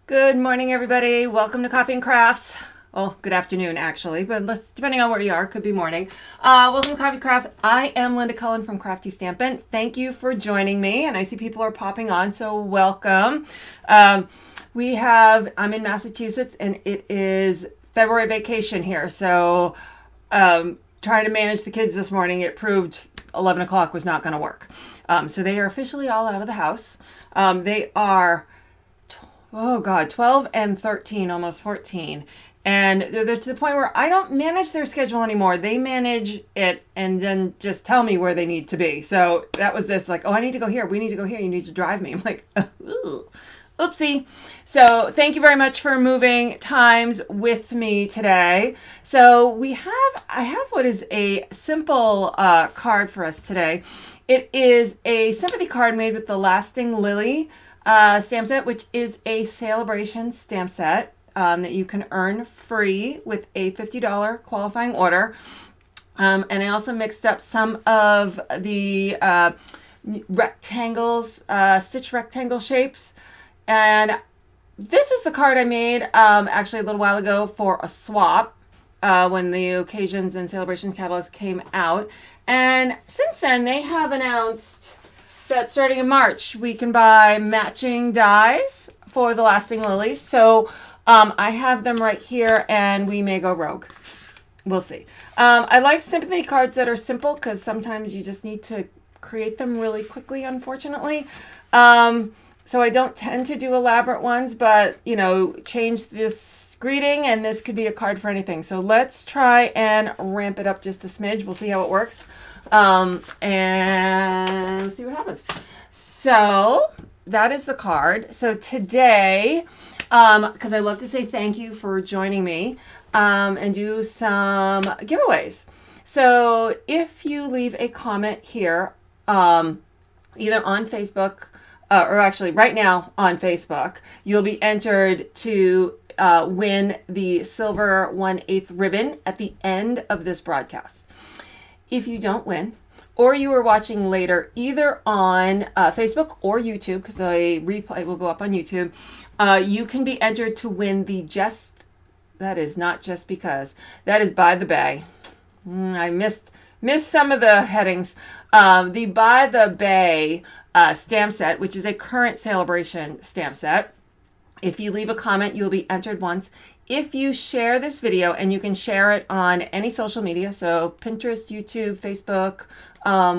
Good morning, everybody. Welcome to Coffee and Crafts. Well, good afternoon, actually, but depending on where you are, could be morning. Welcome to Coffee Craft. I am Linda Cullen from Crafty Stampin'. Thank you for joining me, and I see people are popping on, so welcome. I'm in Massachusetts, and it is February vacation here, so trying to manage the kids this morning, it proved 11 o'clock was not going to work. So they are officially all out of the house. They are... oh God, 12 and 13, almost 14. And they're to the point where I don't manage their schedule anymore. They manage it and then just tell me where they need to be. So that was just like, oh, I need to go here. We need to go here. You need to drive me. I'm like, ooh, oopsie. So thank you very much for moving times with me today. So I have what is a simple card for us today. It is a sympathy card made with the Lasting Lily stamp set, which is a Sale-a-bration stamp set that you can earn free with a $50 qualifying order. And I also mixed up some of the rectangles, stitch rectangle shapes. And this is the card I made actually a little while ago for a swap when the Occasions and Celebrations catalog came out. And since then, they have announced that starting in March, we can buy matching dies for the Lasting Lilys. So I have them right here, and we may go rogue. We'll see. I like sympathy cards that are simple because sometimes you just need to create them really quickly, unfortunately. So I don't tend to do elaborate ones, but, you know, change this greeting, and this could be a card for anything. So let's try and ramp it up just a smidge. We'll see how it works. And see what happens. So that is the card. So today, because I love to say thank you for joining me and do some giveaways. So if you leave a comment here, either on Facebook, or actually right now on Facebook, you'll be entered to win the silver 1/8 ribbon at the end of this broadcast. If you don't win, or you are watching later either on Facebook or YouTube, because the replay will go up on YouTube, you can be entered to win the that is not just because, that is By the Bay. I missed some of the headings. The By the Bay stamp set, which is a current Sale-a-bration stamp set. If you leave a comment, you'll be entered once. If you share this video, and you can share it on any social media, so Pinterest, YouTube, Facebook,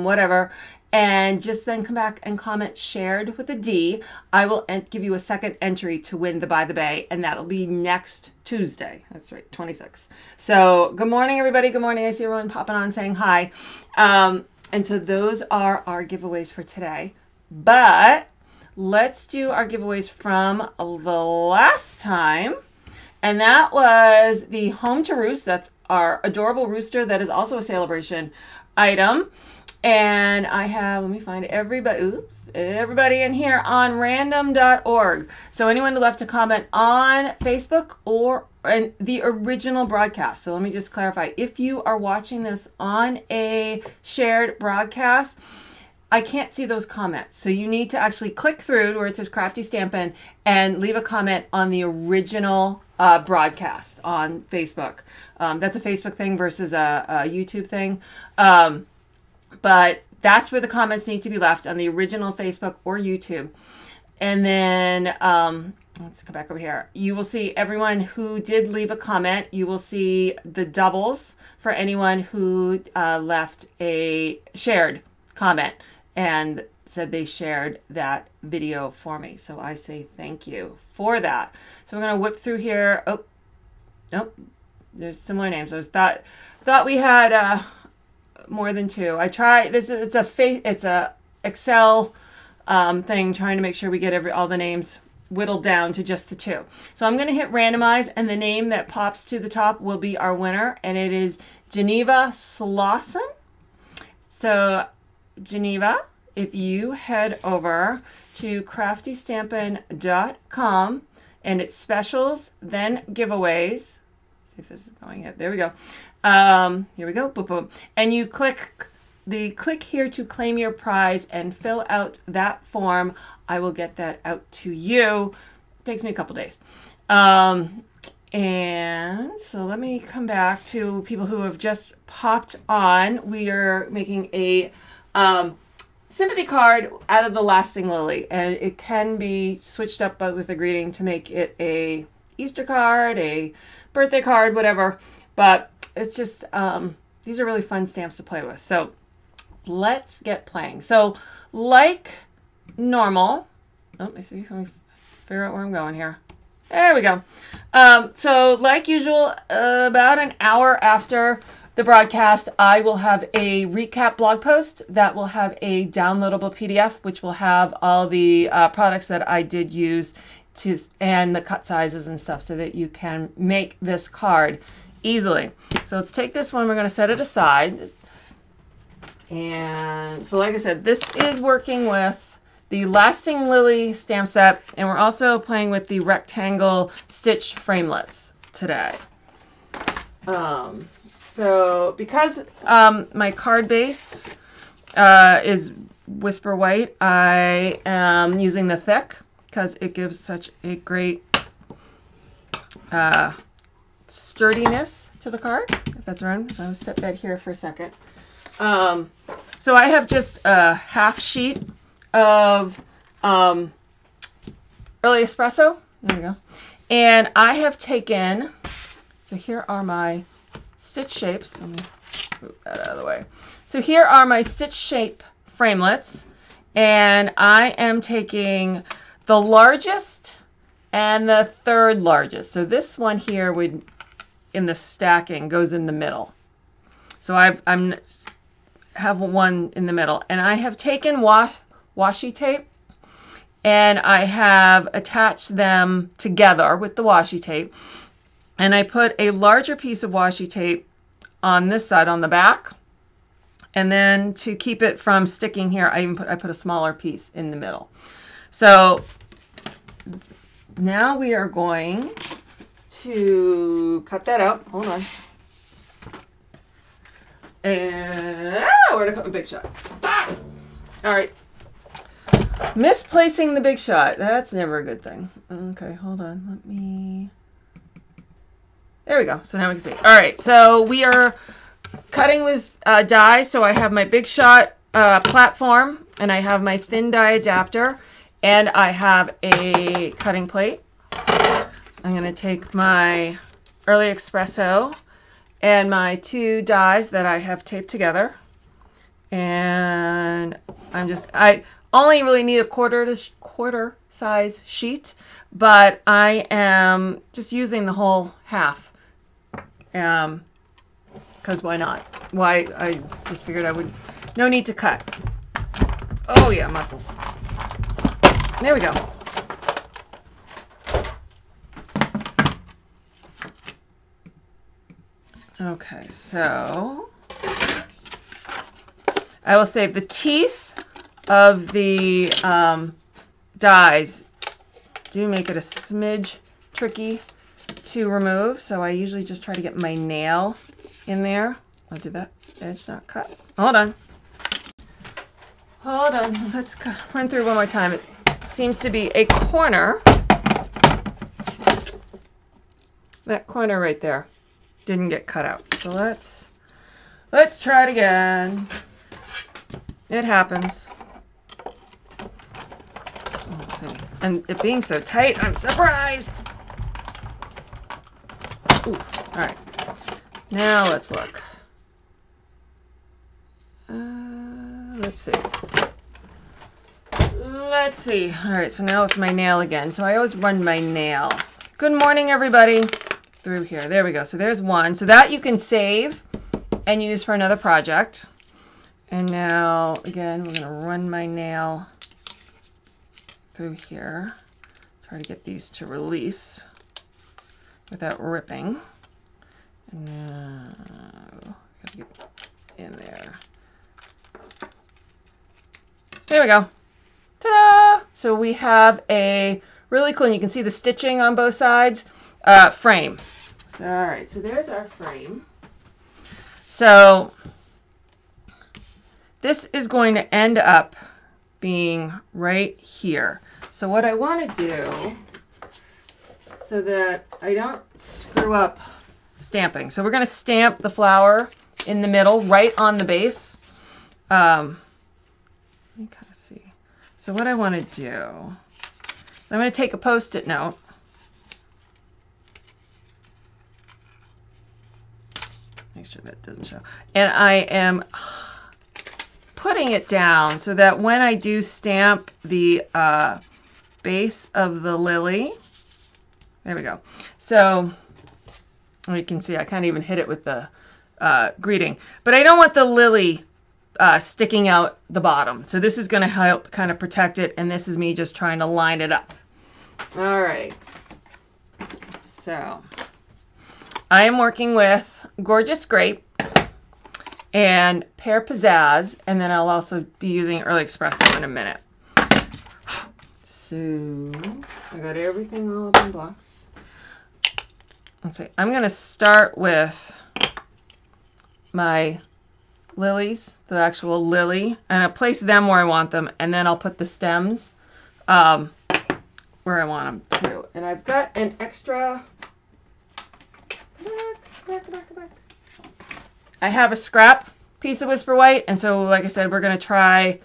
whatever, and just then come back and comment shared with a D, I will give you a second entry to win the By the Bay, and that'll be next Tuesday. That's right, 26. So good morning, everybody. Good morning. I see everyone popping on saying hi. And so those are our giveaways for today. But let's do our giveaways from the last time. And that was the Home to Roost. That's our adorable rooster that is also a Sale-a-bration item. And I have, let me find everybody in here on random.org. So anyone who left a comment on Facebook or in the original broadcast. So let me just clarify. If you are watching this on a shared broadcast, I can't see those comments. So you need to actually click through where it says Crafty Stampin' and leave a comment on the original broadcast on Facebook. That's a Facebook thing versus a YouTube thing. But that's where the comments need to be left, on the original Facebook or YouTube. And then let's come back over here. You will see everyone who did leave a comment. You will see the doubles for anyone who left a shared comment and said they shared that video for me. So I say thank you for that. So we're going to whip through here. Oh, nope. There's similar names. I thought we had more than two. I try this. It's a Excel thing, trying to make sure we get all the names whittled down to just the two. So I'm going to hit randomize, and the name that pops to the top will be our winner, and it is Geneva Slauson. So Geneva, if you head over to craftystampin.com, and it's specials, then giveaways. See if this is going yet. There we go. Here we go. Boom, boom. And you click here to claim your prize and fill out that form. I will get that out to you takes me a couple days. And so let me come back to people who have just popped on. We are making a sympathy card out of the Lasting Lily, and it can be switched up with a greeting to make it a Easter card, a birthday card, whatever. But it's just, these are really fun stamps to play with. So let's get playing. So like normal, let me see, let me figure out where I'm going here. There we go. So like usual, about an hour after the broadcast, I will have a recap blog post that will have a downloadable PDF, which will have all the products that I did use and the cut sizes and stuff so that you can make this card easily. So let's take this one. We're going to set it aside. And so like I said, this is working with the Lasting Lily stamp set, and we're also playing with the rectangle stitch framelits today. So because my card base is Whisper White, I am using the thick because it gives such a great sturdiness to the card, if that's right. So I'll set that here for a second. So I have just a half sheet of early espresso. There we go. And I have taken, so here are my stitch shapes. Let me move that out of the way. So here are my stitch shape framelits, and I am taking the largest and the third largest. So this one here would, in the stacking, goes in the middle. So I'm have one in the middle, and I have taken washi tape, and I have attached them together with the washi tape, and I put a larger piece of washi tape on this side on the back, and then to keep it from sticking here, I put a smaller piece in the middle. So now we are going to cut that out. Hold on. And where did I put my big shot? Ah! All right. Misplacing the big shot. That's never a good thing. Okay, hold on. Let me... There we go. So now we can see. All right, so we are cutting with die. So I have my big shot platform, and I have my thin die adapter, and I have a cutting plate. I'm going to take my early espresso and my two dies that I have taped together, and I only really need a quarter size sheet, but I am just using the whole half, because why not? Why? I just figured I would, no need to cut. Oh yeah, muscles. There we go. Okay, so I will say the teeth of the dies do make it a smidge tricky to remove, so I usually just try to get my nail in there. Oh, did that edge not cut? Hold on. Hold on. Let's run through one more time. It seems to be a corner. That corner right there didn't get cut out. So let's try it again. It happens. Let's see. And it being so tight, I'm surprised. Ooh, all right. Now let's look. Let's see. Let's see. All right, so now with my nail again. So I always run my nail. Good morning, everybody. Through here. There we go. So there's one. So that you can save and use for another project. And now, again, we're going to run my nail through here. Try to get these to release without ripping. And now, gotta get in there. There we go. Ta-da! So we have a really cool, and you can see the stitching on both sides, frame. So, all right, so there's our frame. So this is going to end up being right here. So what I want to do so that I don't screw up stamping. So we're going to stamp the flower in the middle, right on the base. Let me kind of see. So what I want to do, I'm going to take a Post-it note. Make sure that doesn't show. And I am putting it down so that when I do stamp the base of the lily, there we go. So you can see I kind of even hit it with the greeting, but I don't want the lily sticking out the bottom. So this is going to help kind of protect it, and this is me just trying to line it up. All right. So I am working with Gorgeous Grape and Pear Pizzazz, and then I'll also be using Early Espresso in a minute. So I got everything all up in blocks. Let's see. I'm going to start with my lilies, the actual lily, and I'll place them where I want them, and then I'll put the stems where I want them to. And I've got an extra. I have a scrap piece of Whisper White, and so like I said, we're going to try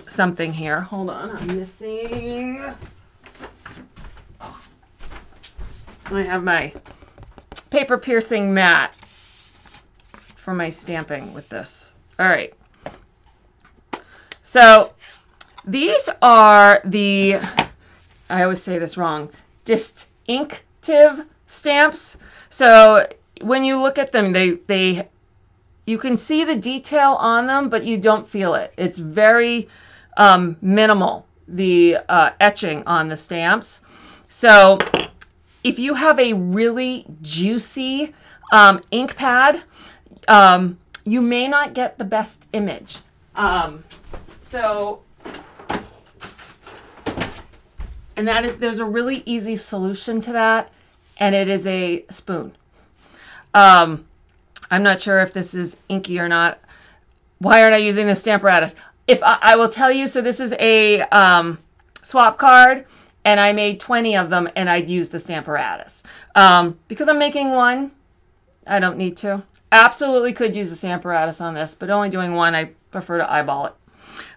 something here. Hold on, I'm missing. I have my paper piercing mat for my stamping with this. All right. So these are the, I always say this wrong, distinctive stamps. So when you look at them, you can see the detail on them, but you don't feel it. It's very minimal, the etching on the stamps. So if you have a really juicy ink pad, you may not get the best image. And there's a really easy solution to that, and it is a spoon. I'm not sure if this is inky or not. Why aren't I using the Stamparatus? If I will tell you, so this is a swap card, and I made 20 of them, and I'd use the Stamparatus. Because I'm making one, I don't need to. Absolutely could use the Stamparatus on this, but only doing one, I prefer to eyeball it.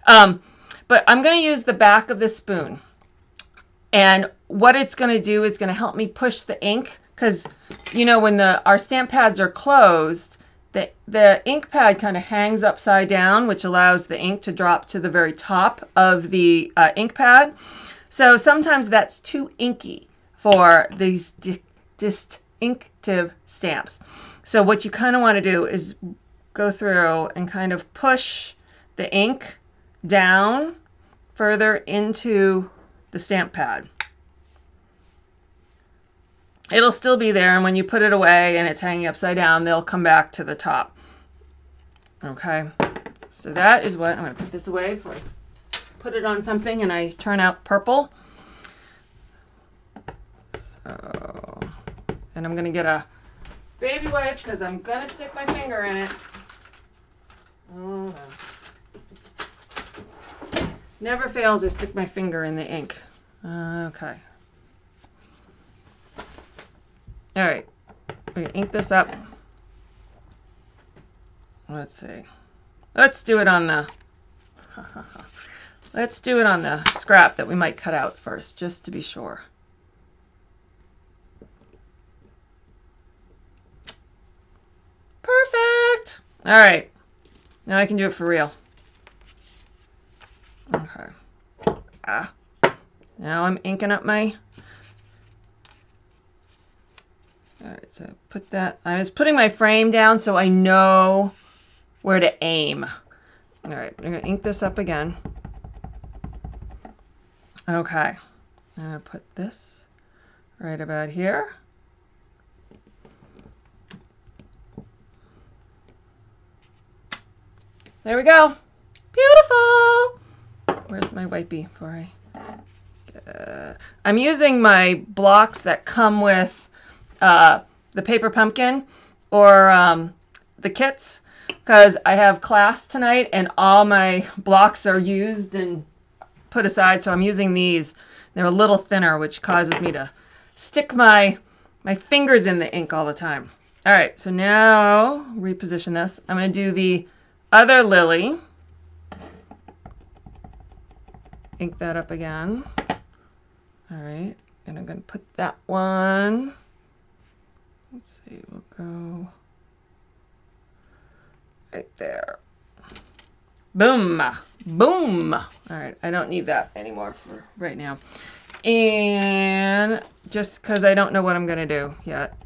But I'm going to use the back of this spoon. And what it's going to do is going to help me push the ink, because, you know, when our stamp pads are closed, the ink pad kind of hangs upside down, which allows the ink to drop to the very top of the ink pad. So sometimes that's too inky for these distinctive stamps. So what you kind of want to do is go through and kind of push the ink down further into the stamp pad. It'll still be there, and when you put it away and it's hanging upside down, they'll come back to the top. Okay, so that is what I'm going to put this away before I put it on something and I turn out purple. So, and I'm going to get a baby wipe because I'm going to stick my finger in it. Oh, no. Never fails, I stick my finger in the ink. Okay. All right, we're gonna ink this up. Let's see. Let's do it on the scrap that we might cut out first, just to be sure. Perfect. All right, now I can do it for real. Okay. Now I'm inking up my. All right, so put that. I was putting my frame down so I know where to aim. All right, I'm gonna ink this up again. Okay, I'm gonna put this right about here. There we go. Beautiful. Where's my wipey for I'm using my blocks that come with the paper pumpkin or the kits, because I have class tonight and all my blocks are used and put aside, so I'm using these. They're a little thinner, which causes me to stick my fingers in the ink all the time. All right, so now reposition this. I'm going to do the other lily. Ink that up again. All right, and I'm going to put that one. Let's see, we'll go right there. Boom, boom. All right, I don't need that anymore for right now. And just because I don't know what I'm going to do yet,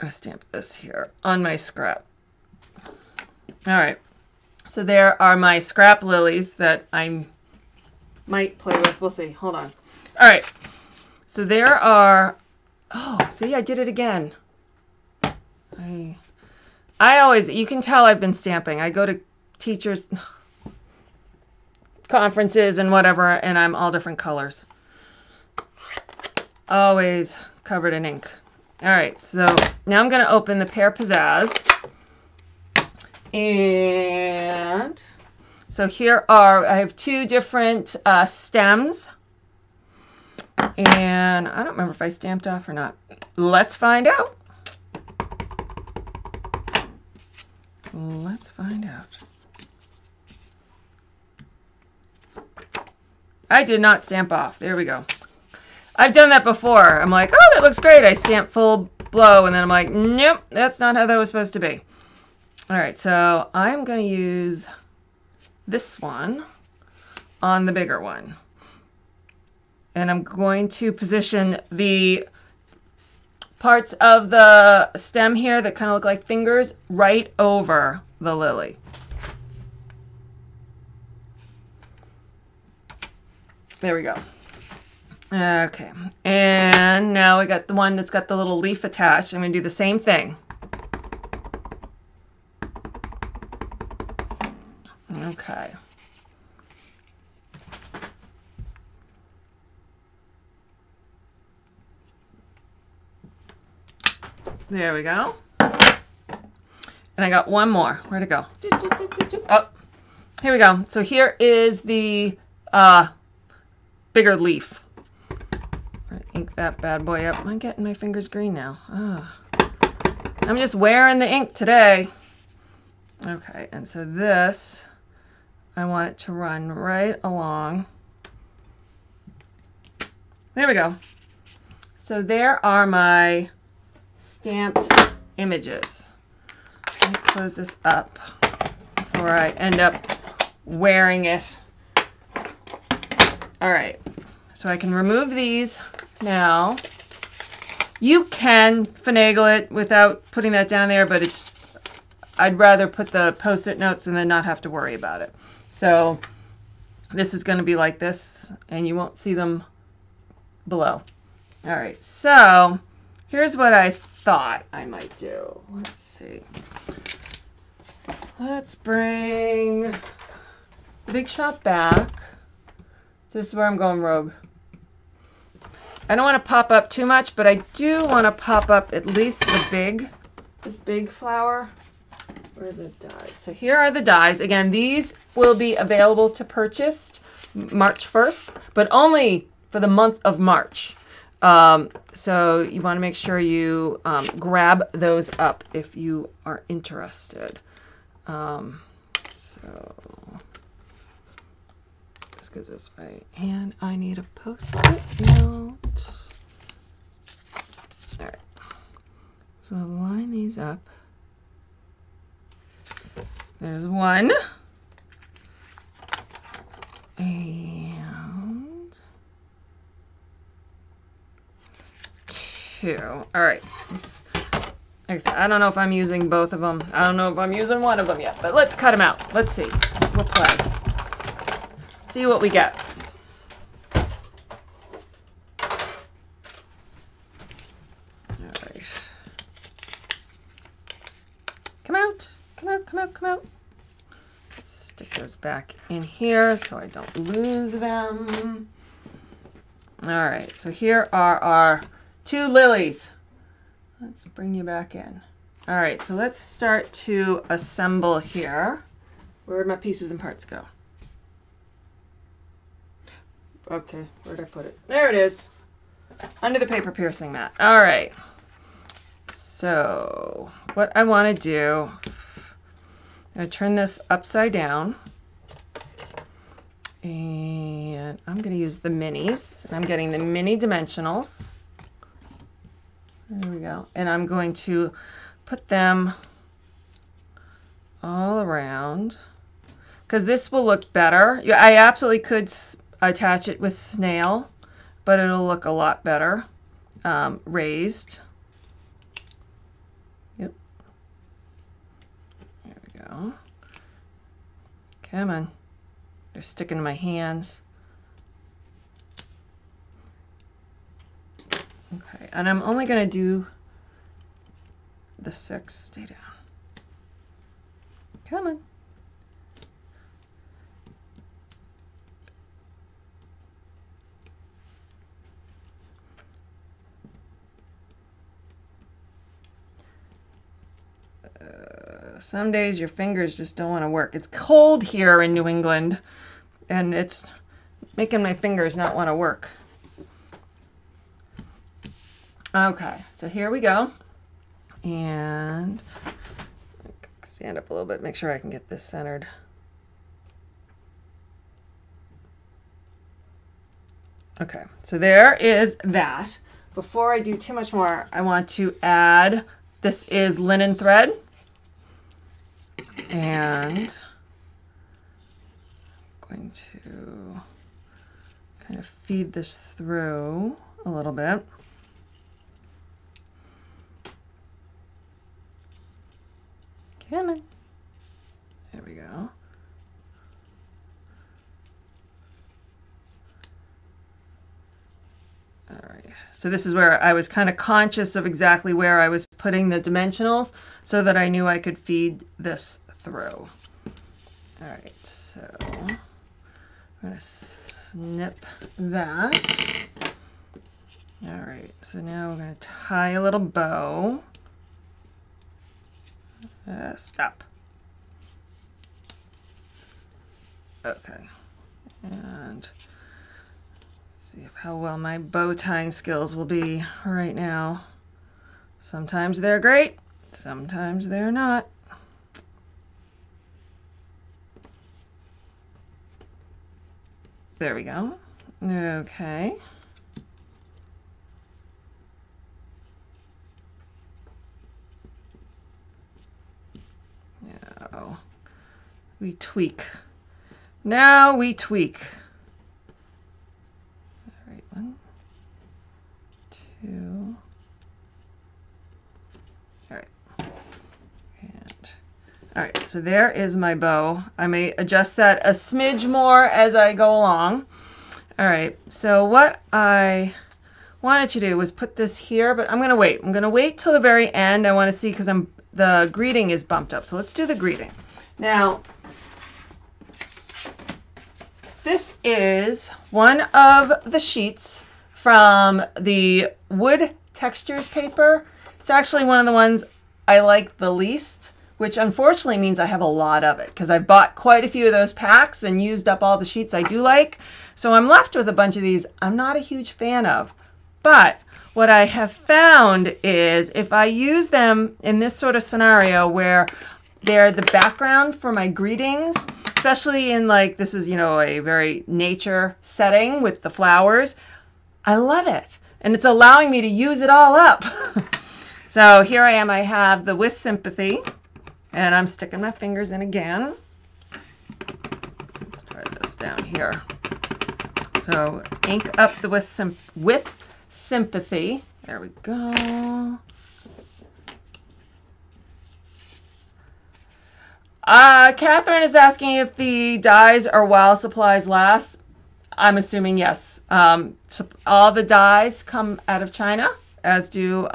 I'll stamp this here on my scrap. All right, so there are my scrap lilies that I might play with. We'll see. Hold on. All right, so there are, oh, see, I did it again. I always, you can tell I've been stamping. I go to teachers' conferences and whatever, and I'm all different colors. Always covered in ink. All right, so now I'm going to open the Pear Pizzazz. And so here are, I have two different stems. And I don't remember if I stamped off or not. Let's find out. Let's find out. I did not stamp off. There we go. I've done that before. I'm like, oh, that looks great. I stamp full blow, and then I'm like, nope, that's not how that was supposed to be. All right, so I'm going to use this one on the bigger one. And I'm going to position the parts of the stem here that kind of look like fingers right over the lily. There we go. Okay, and now we got the one that's got the little leaf attached. I'm going to do the same thing. Okay. There we go. And I got one more. Where'd it go? Oh, here we go. So here is the bigger leaf. I'm gonna ink that bad boy up. I'm getting my fingers green now. Oh. I'm just wearing the ink today. Okay, and so this, I want it to run right along. There we go. So there are my stamped images. Let me close this up before I end up wearing it. All right, so I can remove these now. You can finagle it without putting that down there, but it's, I'd rather put the Post-it notes and then not have to worry about it. So this is going to be like this, and you won't see them below. All right, so here's what I thought I might do. Let's see. Let's bring the Big Shot back. This is where I'm going rogue. I don't want to pop up too much, but I do want to pop up at least this big flower. Where are the dies? So here are the dies. Again, these will be available to purchase March 1st, but only for the month of March. So you want to make sure you grab those up if you are interested. So this goes this way, and I need a Post-it note. All right, so I'll line these up. There's one, and two. All right. Like I said, I don't know if I'm using both of them. I don't know if I'm using one of them yet, but let's cut them out. Let's see. We'll play. See what we get. All right. Come out. Come out, come out, come out. Let's stick those back in here so I don't lose them. All right, so here are our two lilies. Let's bring you back in. All right, so let's start to assemble here. Where'd my pieces and parts go? Okay, where'd I put it? There it is. under the paper piercing mat. All right. So what I want to do, I'm going to turn this upside down. And I'm going to use the minis. And I'm getting the mini dimensionals. There we go. And I'm going to put them all around, because this will look better. I absolutely could attach it with snail, but it'll look a lot better raised. Yep. There we go. Come on. They're sticking to my hands. Okay, and I'm only going to do the 6. Stay down. Come on. Some days your fingers just don't want to work. It's cold here in New England, and it's making my fingers not want to work. Okay, so here we go. And stand up a little bit, make sure I can get this centered. Okay, so there is that. Before I do too much more, I want to add, this is linen thread. And I'm going to kind of feed this through a little bit. Come on. There we go. All right. So this is where I was kind of conscious of exactly where I was putting the dimensionals so that I knew I could feed this through. All right. So I'm going to snip that. All right. So now we're going to tie a little bow. Stop. Okay, and see how well my bow tying skills will be right now. Sometimes they're great, sometimes they're not. There we go. Okay. Now we tweak. Now we tweak. All right, 1, 2. All right. And all right, so there is my bow. I may adjust that a smidge more as I go along. All right, so what I wanted to do was put this here, but I'm gonna wait. I'm gonna wait till the very end. I wanna see, because the greeting is bumped up. So let's do the greeting. Now, this is one of the sheets from the wood textures paper. It's actually one of the ones I like the least, which unfortunately means I have a lot of it, because I bought quite a few of those packs and used up all the sheets I do like. So I'm left with a bunch of these I'm not a huge fan of. But what I have found is if I use them in this sort of scenario where they're the background for my greetings, especially in, like, this is, you know, a very nature setting with the flowers, I love it. And it's allowing me to use it all up. So here I am. I have the With Sympathy, and I'm sticking my fingers in again. Let's try this down here. So ink up the With Sympathy. There we go. Catherine is asking if the dyes are while supplies last. I'm assuming yes. So all the dyes come out of China, as do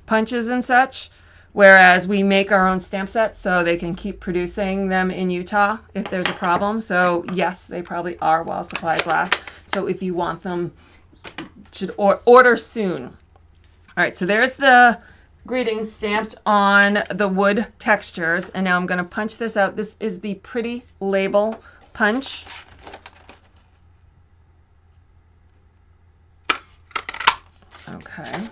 punches and such, whereas we make our own stamp sets so they can keep producing them in Utah if there's a problem. So yes, they probably are while supplies last. So if you want them, you should order soon. All right, so there's the greetings stamped on the wood textures, and now I'm going to punch this out. This is the Pretty Label punch. Okay.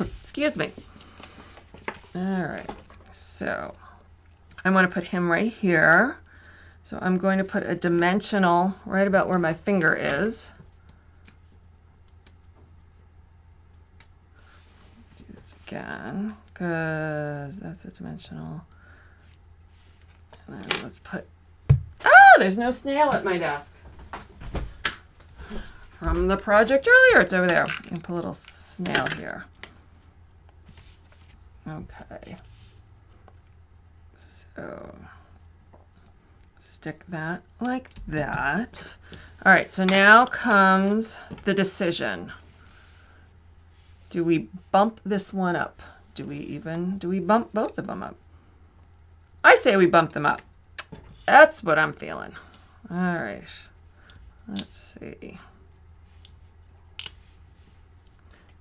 Excuse me. All right. So I'm going to put him right here. So I'm going to put a dimensional right about where my finger is. Do this again, because that's a dimensional. And then let's put, there's no snail at my desk. From the project earlier, it's over there. And put a little snail here. Okay. So stick that like that. All right, so now comes the decision. Do we bump this one up? Do we bump both of them up? I say we bump them up. That's what I'm feeling. All right, let's see.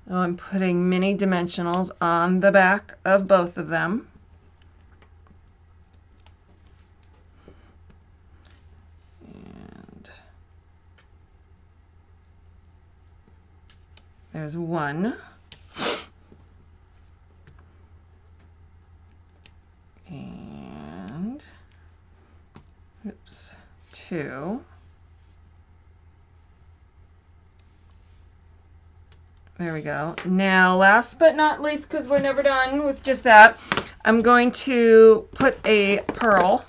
So I'm putting mini dimensionals on the back of both of them. And there's one. And, oops, two. There we go. Now, last but not least, because we're never done with just that, I'm going to put a pearl.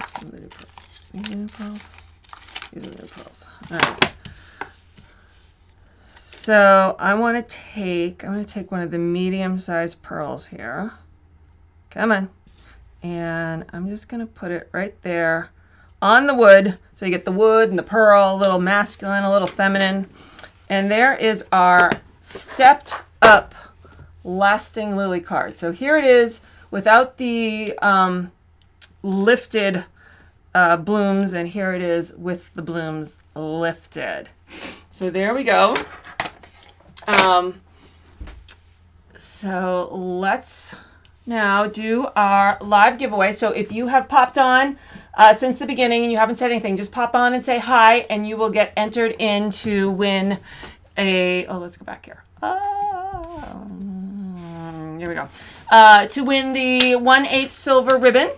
Some of the new pearls. These are the new pearls. These are the new pearls. All right. So I'm going to take one of the medium-sized pearls here. Come on. And I'm just going to put it right there on the wood. So you get the wood and the pearl, a little masculine, a little feminine. And there is our stepped up lasting lily card. So here it is without the lifted blooms, and here it is with the blooms lifted. So there we go. So let's now do our live giveaway. So if you have popped on since the beginning and you haven't said anything, just pop on and say hi, and you will get entered in to win a, let's go back here. Here we go. To win the 1/8 silver ribbon.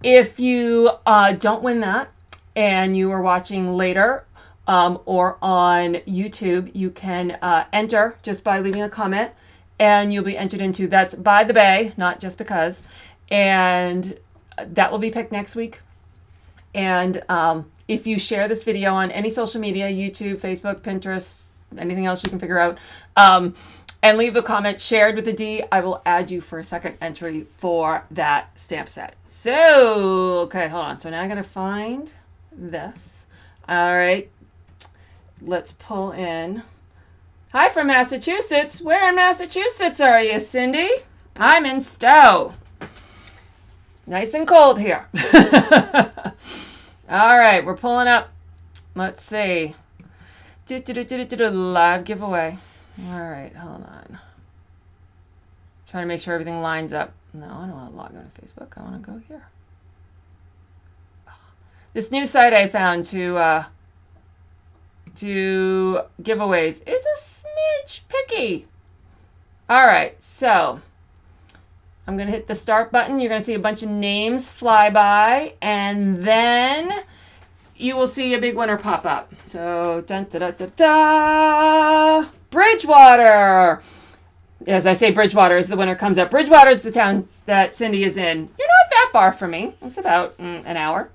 If you don't win that and you are watching later or on YouTube, you can enter just by leaving a comment, and you'll be entered into, that's by the bay, not just because, and that will be picked next week. And if you share this video on any social media, YouTube, Facebook, Pinterest, anything else you can figure out, and leave a comment shared with a D, I will add you for a second entry for that stamp set. So, okay, hold on. So now I'm going to find this. All right. Let's pull in. Hi from Massachusetts. Where in Massachusetts are you, Cindy? I'm in Stowe. Nice and cold here. All right, we're pulling up. Let's see. Live giveaway. All right, hold on. Trying to make sure everything lines up. No, I don't want to log on to Facebook. I want to go here. This new site I found to giveaways is a smidge picky. All right, so I'm going to hit the start button. You're going to see a bunch of names fly by, and then you will see a big winner pop up. So, dun, da, da, da, da. Bridgewater. As I say, Bridgewater as the winner comes up. Bridgewater is the town that Cindy is in. You're not that far from me. It's about an hour.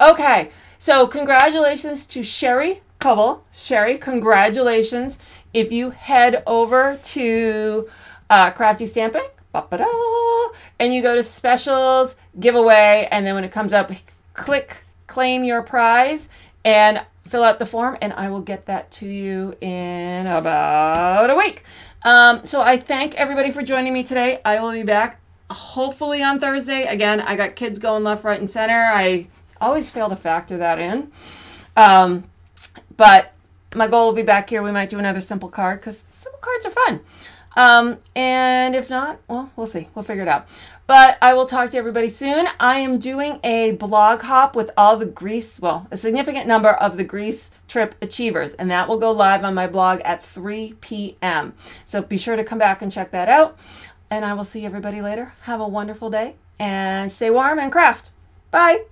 Okay, so congratulations to Sherry Cullen. Sherry, congratulations. If you head over to Crafty Stamping, and you go to specials, giveaway, and then when it comes up, click claim your prize and fill out the form, and I will get that to you in about a week. So I thank everybody for joining me today. I will be back hopefully on Thursday. Again, I got kids going left, right, and center. I always fail to factor that in. But my goal will be back here. We might do another simple card because simple cards are fun. And if not, well, we'll see. We'll figure it out. But I will talk to everybody soon. I am doing a blog hop with all the Greece, well, a significant number of the Greece trip achievers, and that will go live on my blog at 3 p.m. So be sure to come back and check that out. And I will see everybody later. Have a wonderful day and stay warm and craft. Bye.